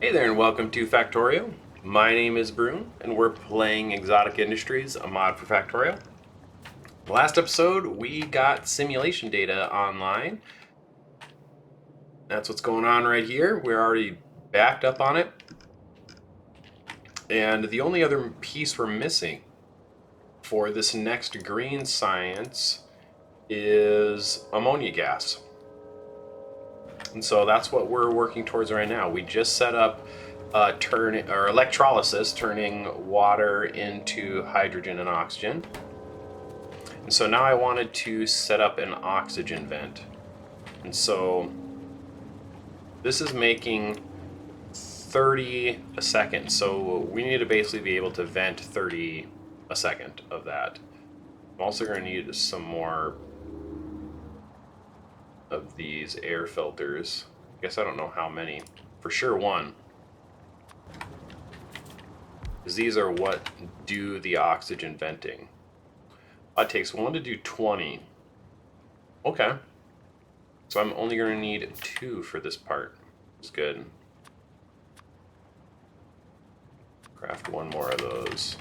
Hey there and welcome to Factorio. My name is Brune and we're playing Exotic Industries, a mod for Factorio. Last episode we got simulation data online. That's what's going on right here. We're already backed up on it. And the only other piece we're missing for this next green science is ammonia gas. And so that's what we're working towards right now. We just set up electrolysis, turning water into hydrogen and oxygen. And so now I wanted to set up an oxygen vent. And so this is making 30 a second. So we need to basically be able to vent 30 a second of that. I'm also going to need some more of these air filters. I guess I don't know how many. For sure one. Because these are what do the oxygen venting. It takes one to do 20. Okay. So I'm only going to need 2 for this part. It's good. Craft one more of those.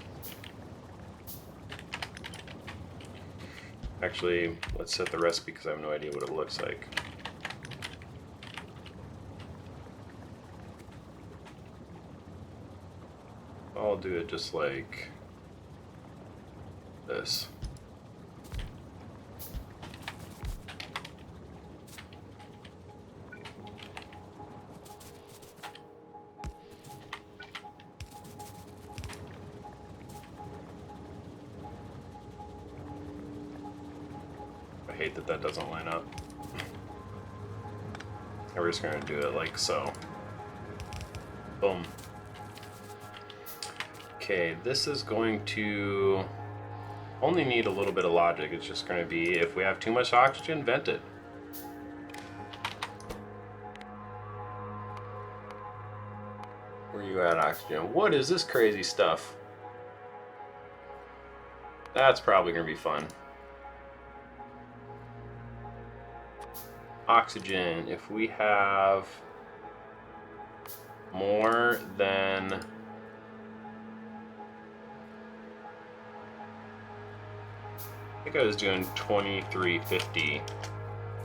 Actually, let's set the recipe because I have no idea what it looks like. I'll do it just like this. I hate that that doesn't line up. And we're just going to do it like so. Boom. Okay, this is going to only need a little bit of logic. It's just going to be if we have too much oxygen, vent it. Where you at, oxygen? What is this crazy stuff? That's probably going to be fun. Oxygen, if we have more than I think I was doing 2350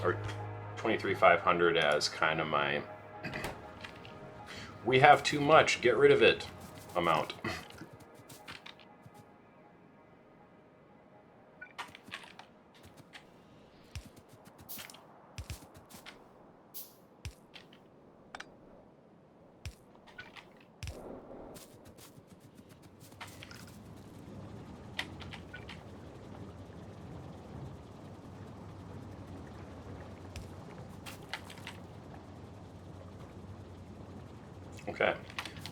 or 23,500 as kind of my we have too much, get rid of it amount. Okay,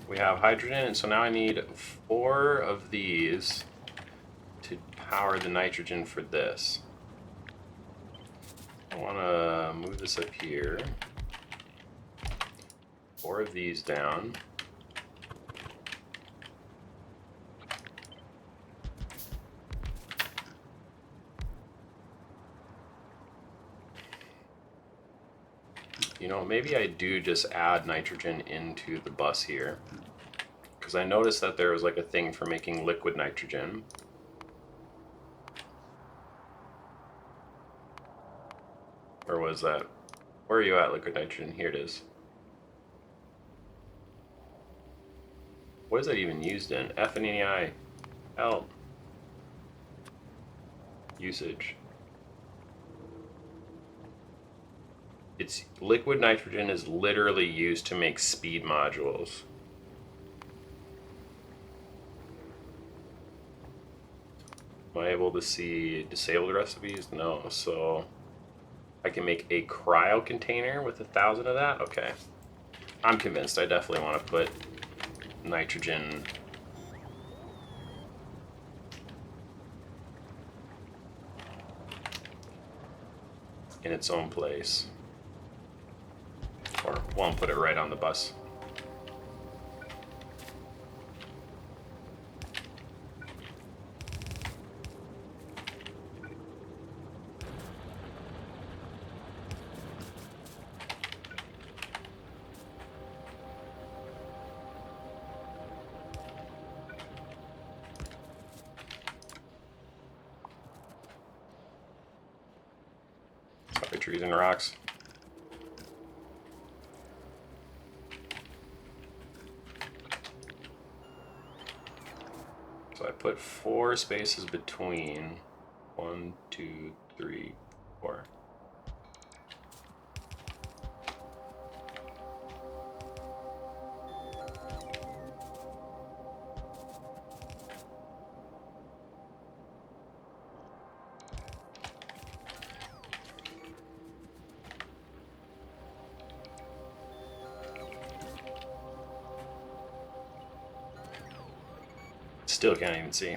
we have hydrogen, and so now I need 4 of these to power the nitrogen for this. I want to move this up here. 4 of these down. You know, maybe I do just add nitrogen into the bus here. Because I noticed that there was like a thing for making liquid nitrogen. Or was that? Where are you at, liquid nitrogen? Here it is. What is that even used in? FNEI. Help. Usage. It's liquid nitrogen is literally used to make speed modules. Am I able to see disabled recipes? No, so I can make a cryo container with 1,000 of that? Okay. I'm convinced I definitely want to put nitrogen in its own place. Or won't put it right on the bus. trees and rocks. So I put 4 spaces between 1, 2, 3, 4. Still can't even see.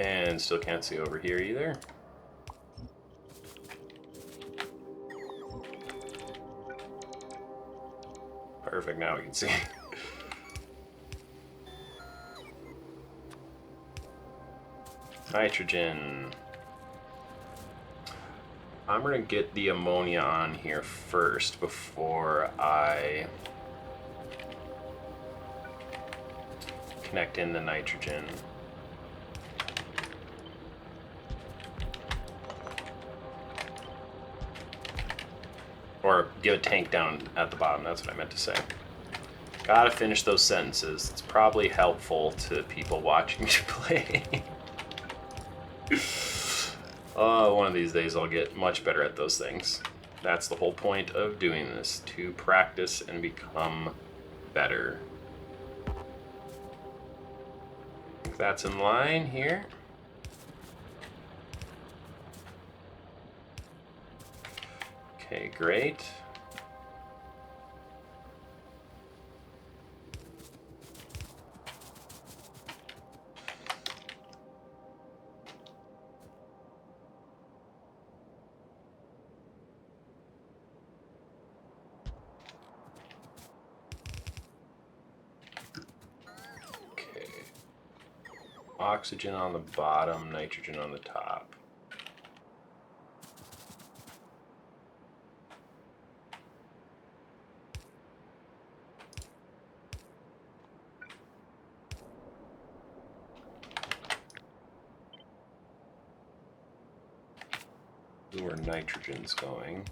And still can't see over here either. Perfect, now we can see. Nitrogen. I'm gonna get the ammonia on here first before I connect in the nitrogen. Or get a tank down at the bottom, that's what I meant to say. Gotta finish those sentences. It's probably helpful to people watching me play. One of these days I'll get much better at those things. That's the whole point of doing this, to practice and become better. I think that's in line here. Okay, great. Oxygen on the bottom, nitrogen on the top. This is where nitrogen's going.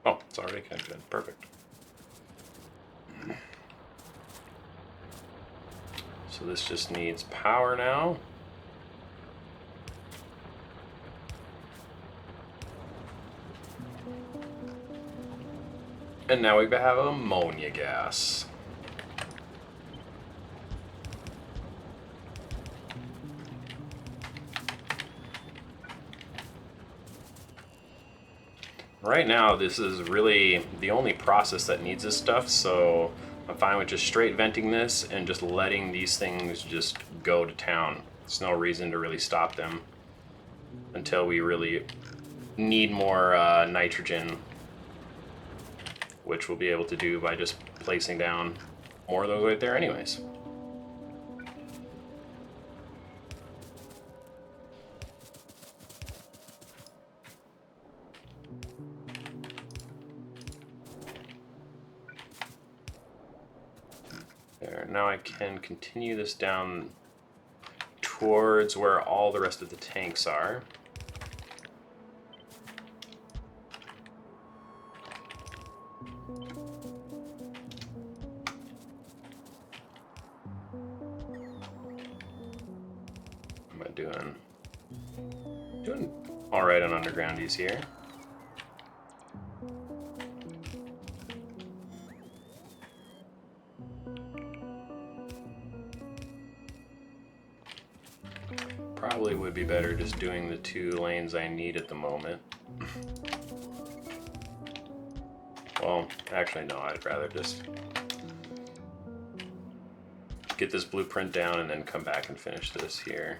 Oh, it's already connected in. Perfect. So this just needs power now. And now we have ammonia gas. Right now, this is really the only process that needs this stuff, so I'm fine with just straight venting this and just letting these things just go to town. There's no reason to really stop them until we really need more nitrogen, which we'll be able to do by just placing down more of those right there anyways. There, now I can continue this down towards where all the rest of the tanks are. What am I doing? Doing all right on undergroundies here. Probably would be better just doing the 2 lanes I need at the moment. Well, actually no, I'd rather just get this blueprint down and then come back and finish this here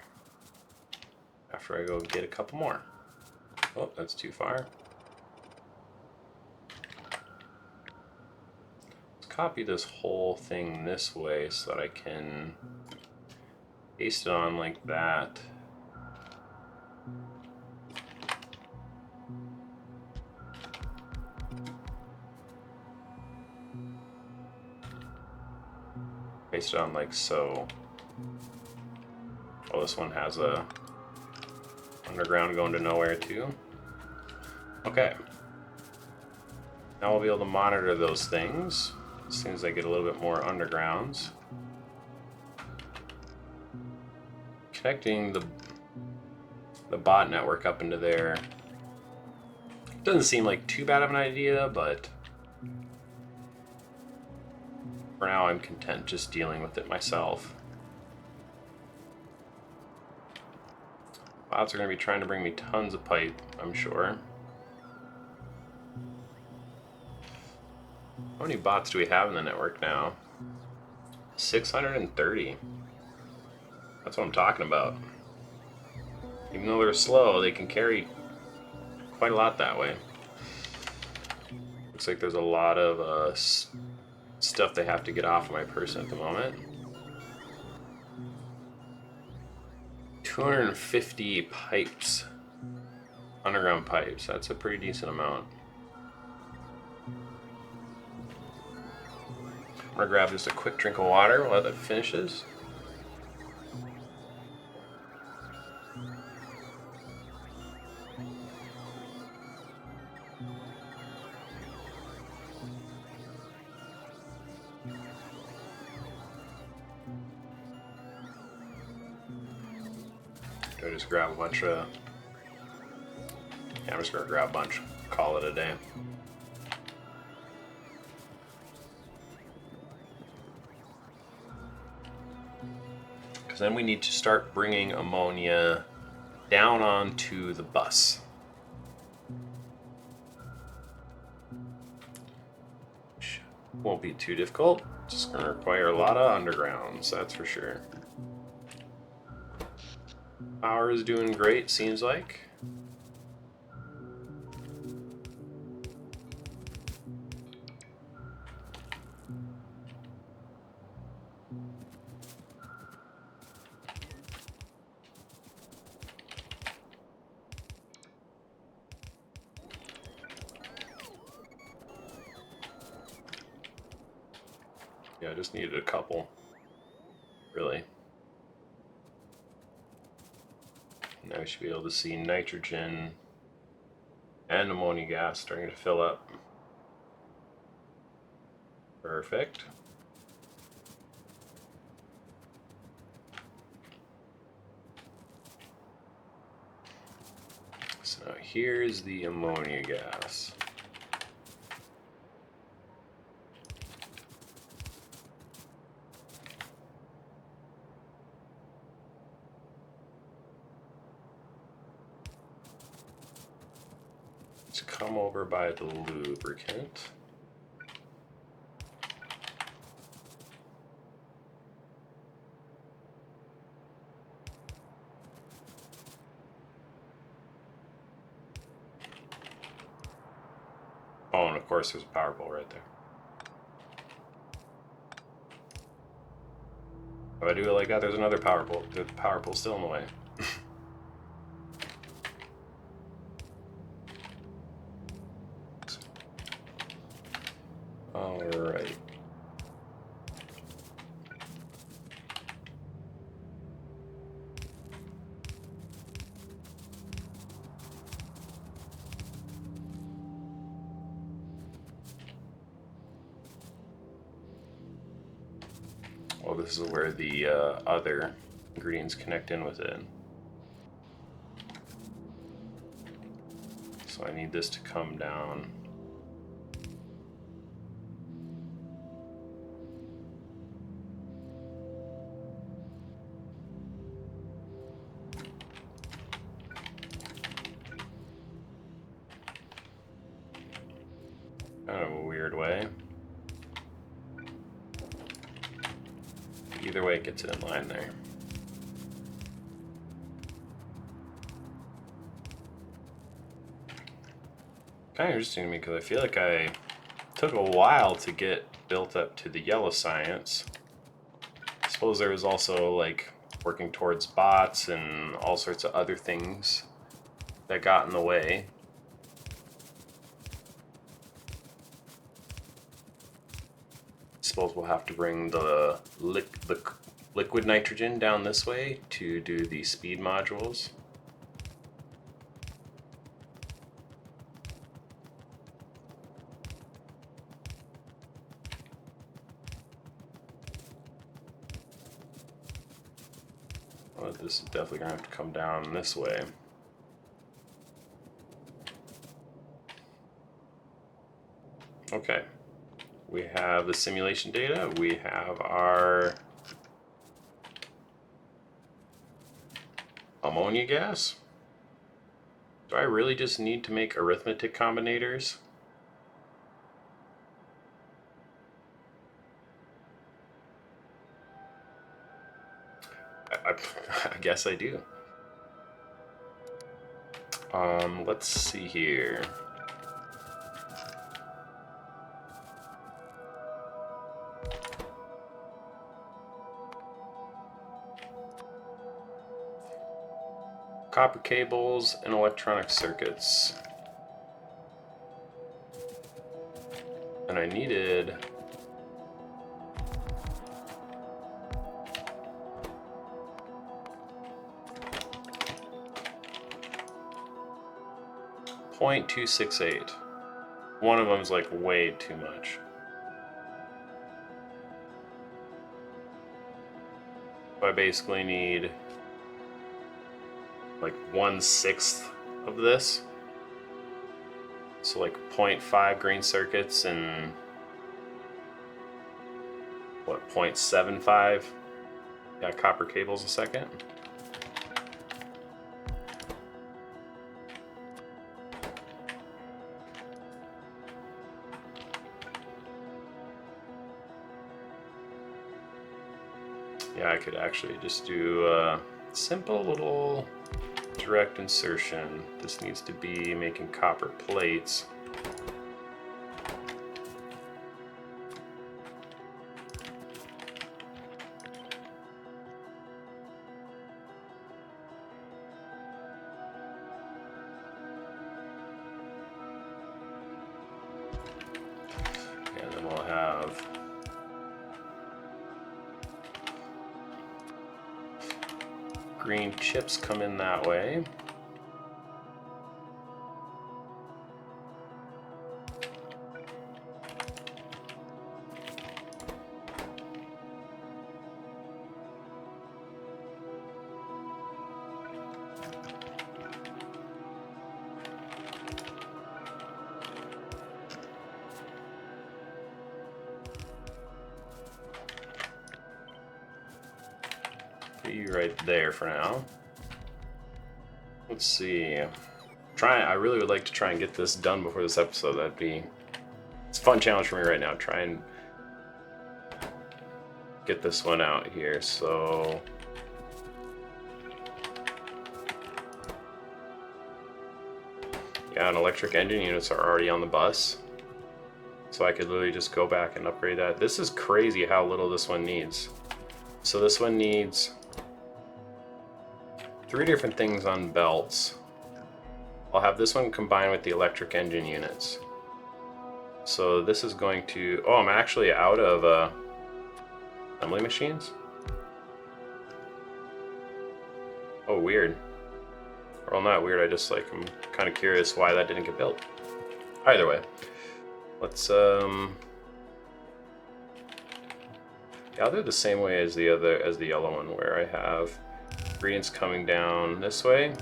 after I go get a couple more. Oh, that's too far. Let's copy this whole thing this way so that I can paste it on like that. Paste it on like so. Oh, this one has a underground going to nowhere too. Okay. Now we'll be able to monitor those things as soon as I get a little bit more undergrounds. Connecting the bot network up into there doesn't seem like too bad of an idea, but for now I'm content just dealing with it myself. Bots are going to be trying to bring me tons of pipe, I'm sure. How many bots do we have in the network now? 630. That's what I'm talking about. Even though they're slow, they can carry quite a lot that way. Looks like there's a lot of stuff they have to get off of my person at the moment. 250 pipes. Underground pipes. That's a pretty decent amount. I'm gonna grab just a quick drink of water while that finishes. Do I just grab a bunch of... Yeah, I'm just gonna grab a bunch. Call it a day. Because then we need to start bringing ammonia down onto the bus. Which won't be too difficult. Just gonna require a lot of undergrounds, that's for sure. Power is doing great, seems like. Yeah, I just needed a couple, really. Now we should be able to see nitrogen and ammonia gas starting to fill up. Perfect. So now here's the ammonia gas. Come over by the lubricant. Oh, and of course there's a power pole right there. If I do it like that, there's another power pole. The power pole's still in the way. Alright. Well, this is where the other ingredients connect in with it. So I need this to come down. Kind of a weird way. Either way, it gets it in line there. Kind of interesting to me because I feel like I took a while to get built up to the yellow science. I suppose there was also like working towards bots and all sorts of other things that got in the way. I suppose we'll have to bring the liquid nitrogen down this way to do the speed modules. Well, this is definitely going to have to come down this way. Okay. We have the simulation data. We have our ammonia gas. Do I really just need to make arithmetic combinators? I guess I do. Let's see here. Copper cables and electronic circuits. And I needed .268. One of them's like way too much. I basically need like 1/6 of this. So like 0.5 green circuits and what, 0.75 copper cables a second. Yeah, I could actually just do a simple little direct insertion. This needs to be making copper plates. And then we'll have green chips come in that way. You right there for now. Let's see. I really would like to try and get this done before this episode. It's a fun challenge for me right now. Try and get this one out here. So yeah, and electric engine units are already on the bus. So I could literally just go back and upgrade that. This is crazy how little this one needs. So this one needs 3 different things on belts. I'll have this one combined with the electric engine units. So this is going to... Oh, I'm actually out of assembly machines? Oh, weird. Well, not weird, I'm kind of curious why that didn't get built. Either way. Let's, yeah, they're the same way as the yellow one, where I have ingredients coming down this way.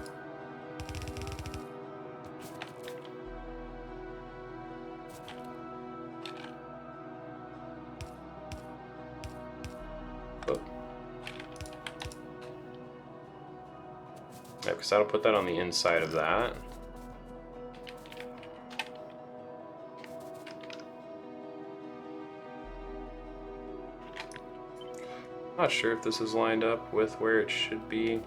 Oh. Yeah, because that'll put that on the inside of that. Not sure if this is lined up with where it should be.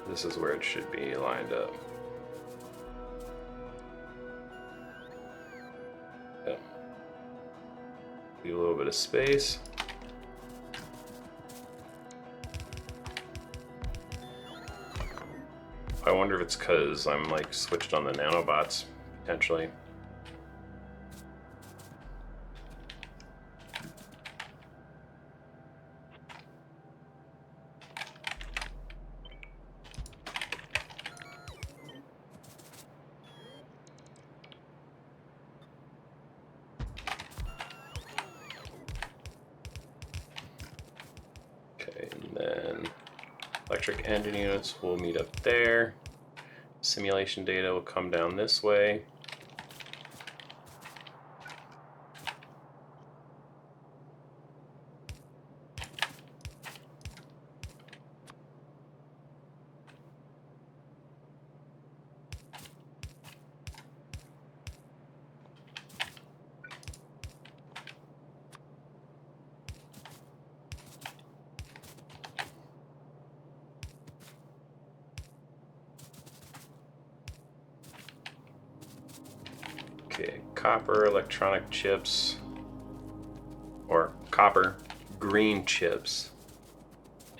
This is where it should be lined up. a little bit of space. I wonder if it's because I'm like switched on the nanobots, potentially. Okay, and then electric engine units will meet up there. Simulation data will come down this way. Okay, copper electronic chips, or copper green chips,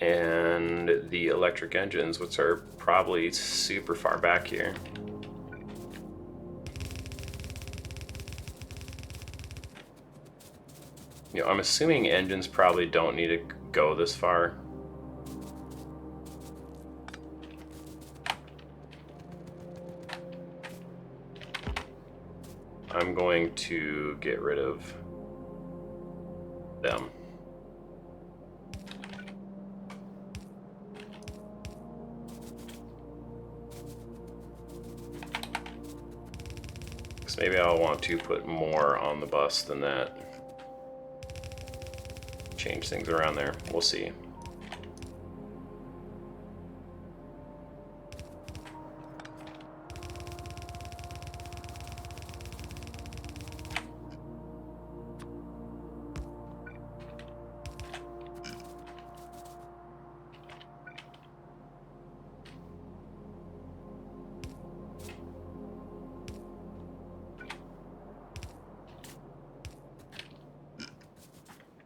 and the electric engines, which are probably super far back here. You know, I'm assuming engines probably don't need to go this far. I'm going to get rid of them. Because maybe I'll want to put more on the bus than that. Change things around there. We'll see.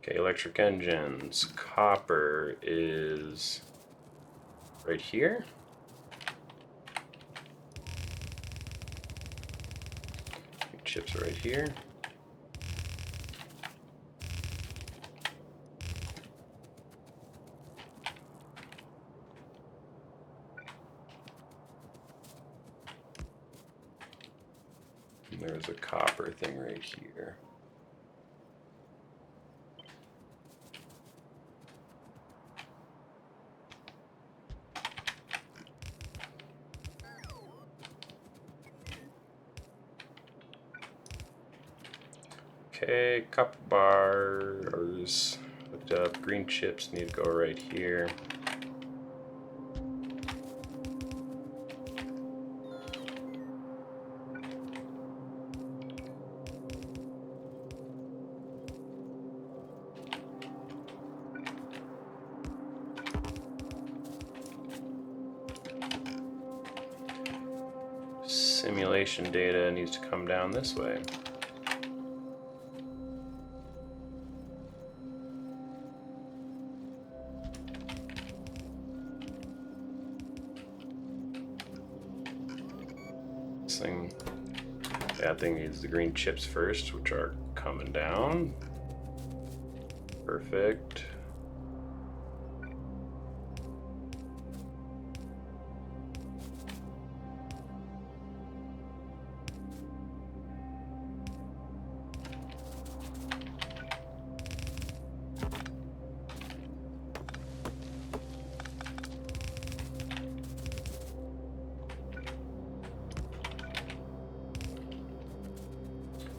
Okay, electric engines. Copper is right here. Chips are right here. And there's a copper thing right here. Okay, copper bars hooked up. Green chips need to go right here. Simulation data needs to come down this way. That thing needs the green chips first, which are coming down. Perfect.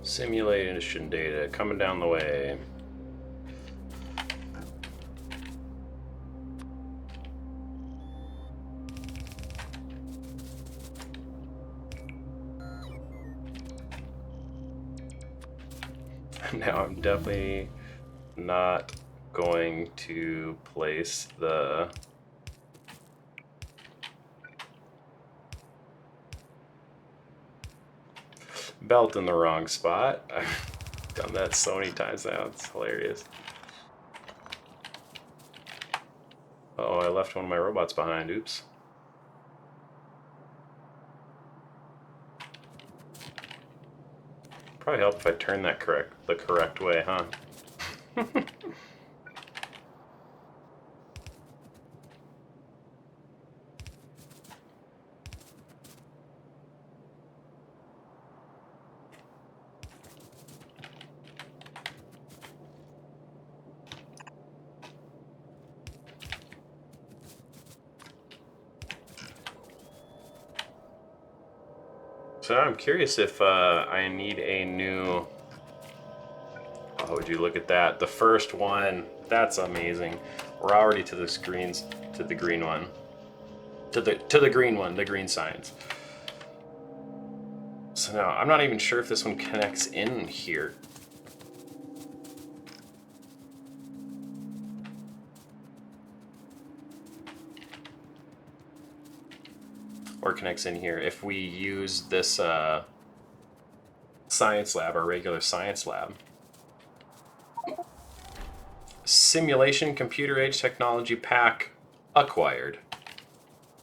Simulation data coming down the way. Now I'm definitely not going to place the belt in the wrong spot. Done that so many times now. It's hilarious. Oh, I left one of my robots behind. Oops. Probably help if I turn that the correct way, huh? So I'm curious if I need a new... Oh, would you look at that? The first one. That's amazing. We're already to the screens, to the green one. To the green one, the green science. So now, I'm not even sure if this one connects in here. Or connects in here. If we use this science lab, our regular science lab. Simulation computer age technology pack acquired.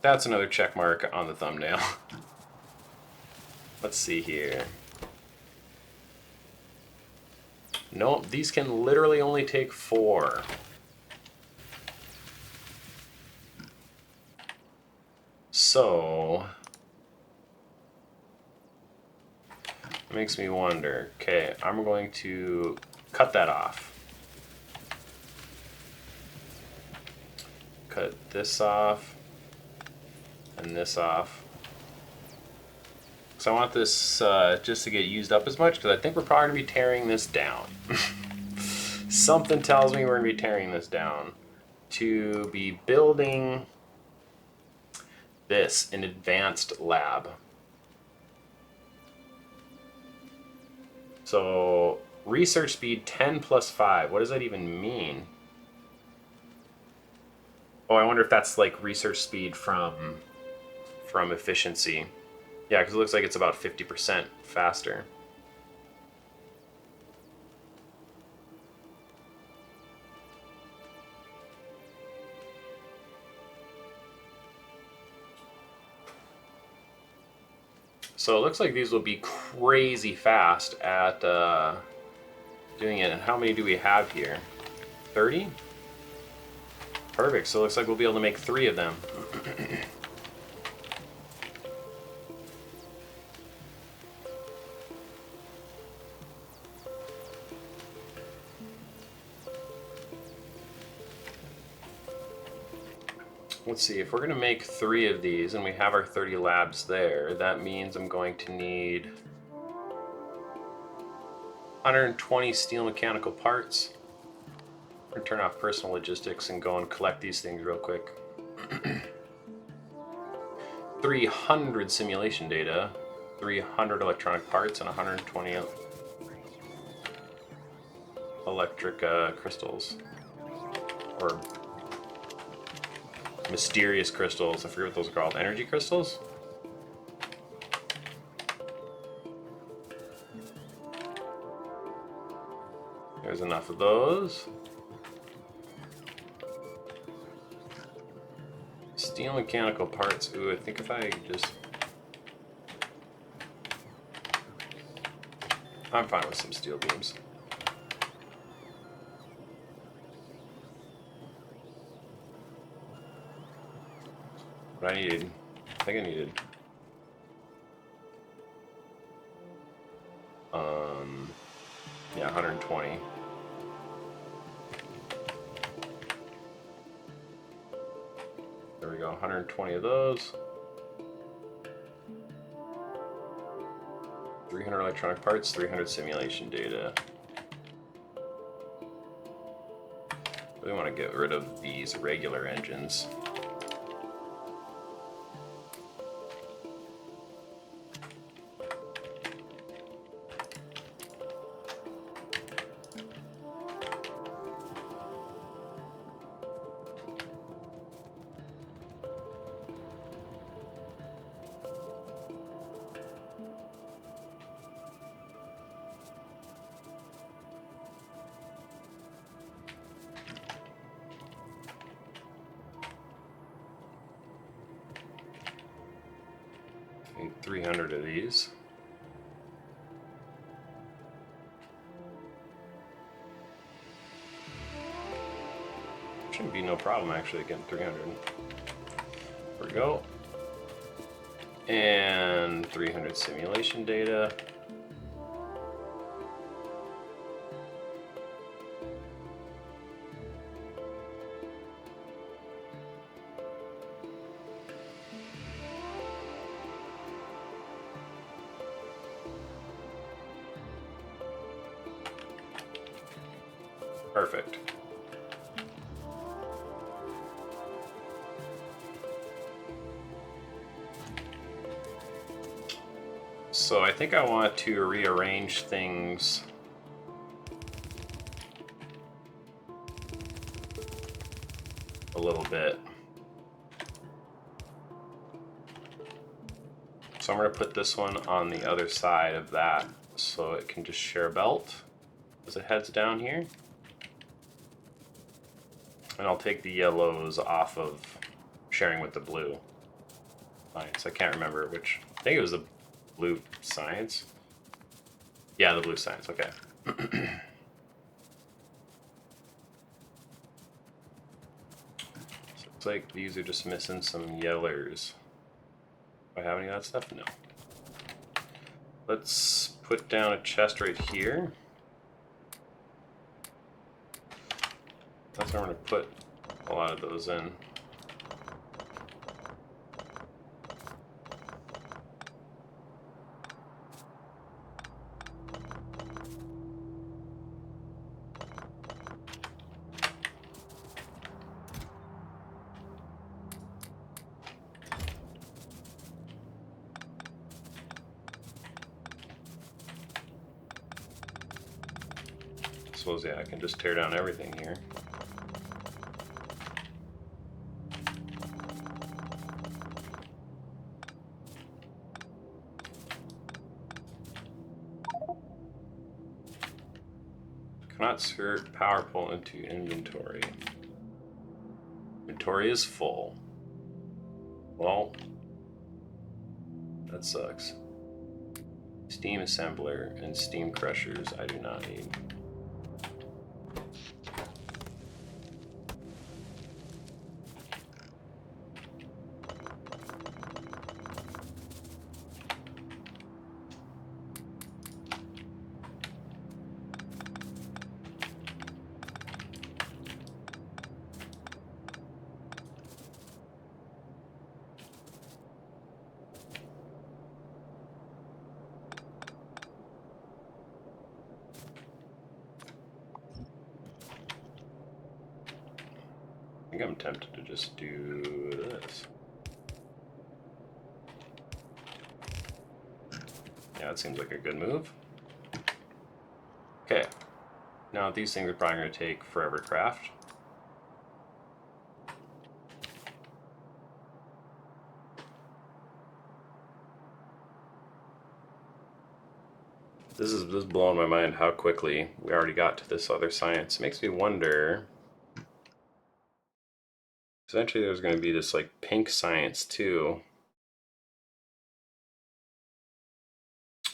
That's another check mark on the thumbnail. Let's see here. Nope, these can literally only take 4. So, it makes me wonder. Okay, I'm going to cut that off. Cut this off and this off. So I want this just to get used up as much because I think we're probably going to be tearing this down. Something tells me we're going to be tearing this down to be building this, an advanced lab. So research speed 10 plus 5. What does that even mean? Oh, I wonder if that's like research speed from efficiency. Yeah, because it looks like it's about 50% faster. So it looks like these will be crazy fast at doing it. And how many do we have here? 30? Perfect. So it looks like we'll be able to make 3 of them. Let's see, if we're going to make 3 of these and we have our 30 labs there, that means I'm going to need 120 steel mechanical parts. I'm going to turn off personal logistics and go and collect these things real quick. 300 simulation data, 300 electronic parts, and 120 electric crystals. Or mysterious crystals. I forget what those are called. Energy crystals? There's enough of those. Steel mechanical parts. Ooh, I think if I just... I'm fine with some steel beams. What I needed... I think I needed... yeah, 120. There we go, 120 of those. 300 electronic parts, 300 simulation data. We want to get rid of these regular engines. Need 300 of these. Shouldn't be no problem actually getting 300. There we go. And 300 simulation data. Perfect. So I think I want to rearrange things a little bit. So I'm going to put this one on the other side of that so it can just share belt as it heads down here. And I'll take the yellows off of sharing with the blue science. I can't remember which. I think it was the blue science. Yeah, the blue science. Okay. So looks like these are just missing some yellers. Do I have any of that stuff? No. Let's put down a chest right here. That's where I'm going to put a lot of those in. I suppose, yeah, I can just tear down everything here. Cannot insert power pole into inventory. Inventory is full. Well, that sucks. Steam assembler and steam crushers I do not need. I think I'm tempted to just do this. Yeah, that seems like a good move. Okay. Now these things are probably going to take forever to craft. This is blowing my mind how quickly we already got to this other science. It makes me wonder. Eventually there's going to be this like pink science too.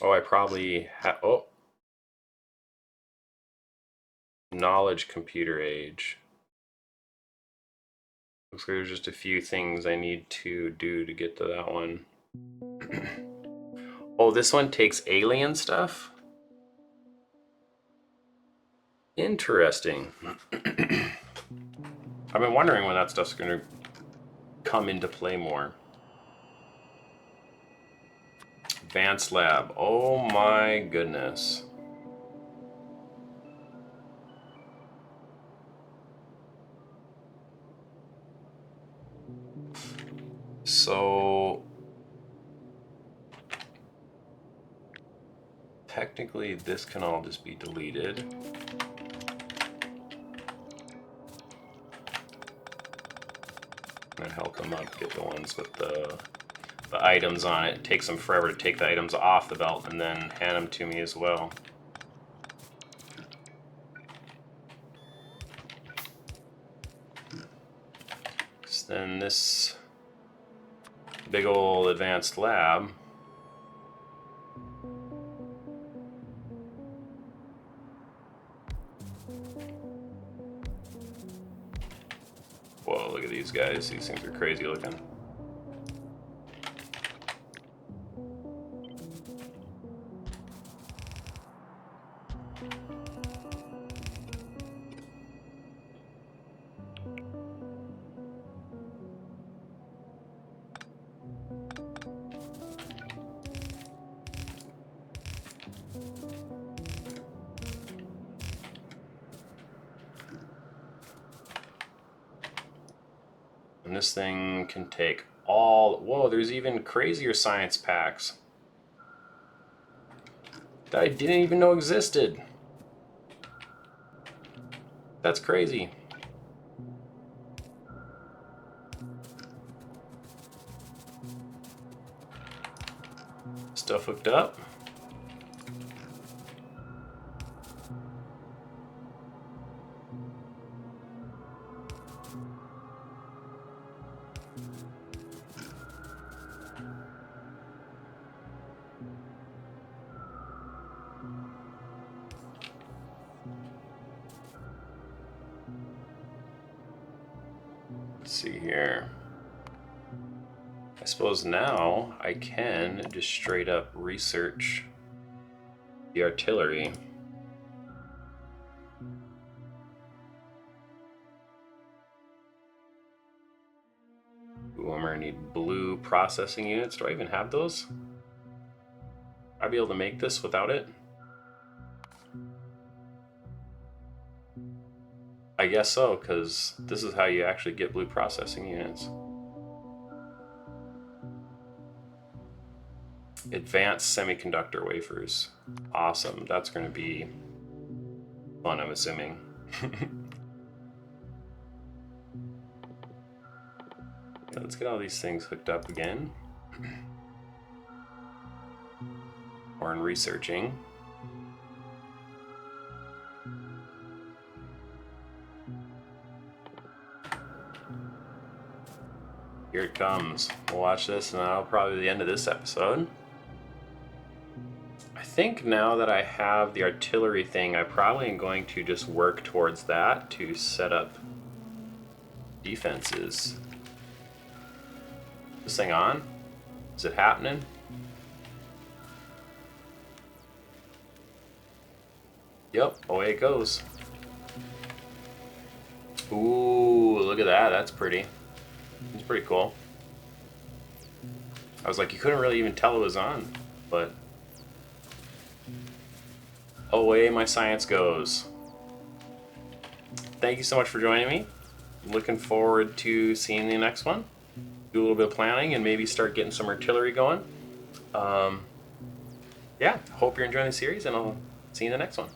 Oh, I probably have. Oh. Knowledge computer age. Looks like there's just a few things I need to do to get to that one. Oh, this one takes alien stuff? Interesting. I've been wondering when that stuff's going to come into play more. Advanced lab. Oh my goodness. So technically this can all just be deleted. And help them up, get the ones with the items on it. It takes them forever to take the items off the belt and then hand them to me as well. So then this big old advanced lab Whoa, look at these guys. These things are crazy looking. And this thing can take all... Whoa, there's even crazier science packs that I didn't even know existed. That's crazy. Stuff hooked up. Let's see here. I suppose now I can just straight up research the artillery. Ooh, I'm gonna need blue processing units. Do I even have those? I'd be able to make this without it? I guess so, because this is how you actually get blue processing units. Advanced semiconductor wafers. Awesome. That's going to be fun, I'm assuming. Let's get all these things hooked up again. Or in researching. Here it comes. We'll watch this, and that'll probably be the end of this episode. I think now that I have the artillery thing, I probably am going to just work towards that to set up defenses. This thing on? Is it happening? Yep, away it goes. Ooh, look at that. That's pretty. It's pretty cool. I was like, you couldn't really even tell it was on, but away my science goes. Thank you so much for joining me. I'm looking forward to seeing the next one. Do a little bit of planning and maybe start getting some artillery going. Yeah, hope you're enjoying the series, and I'll see you in the next one.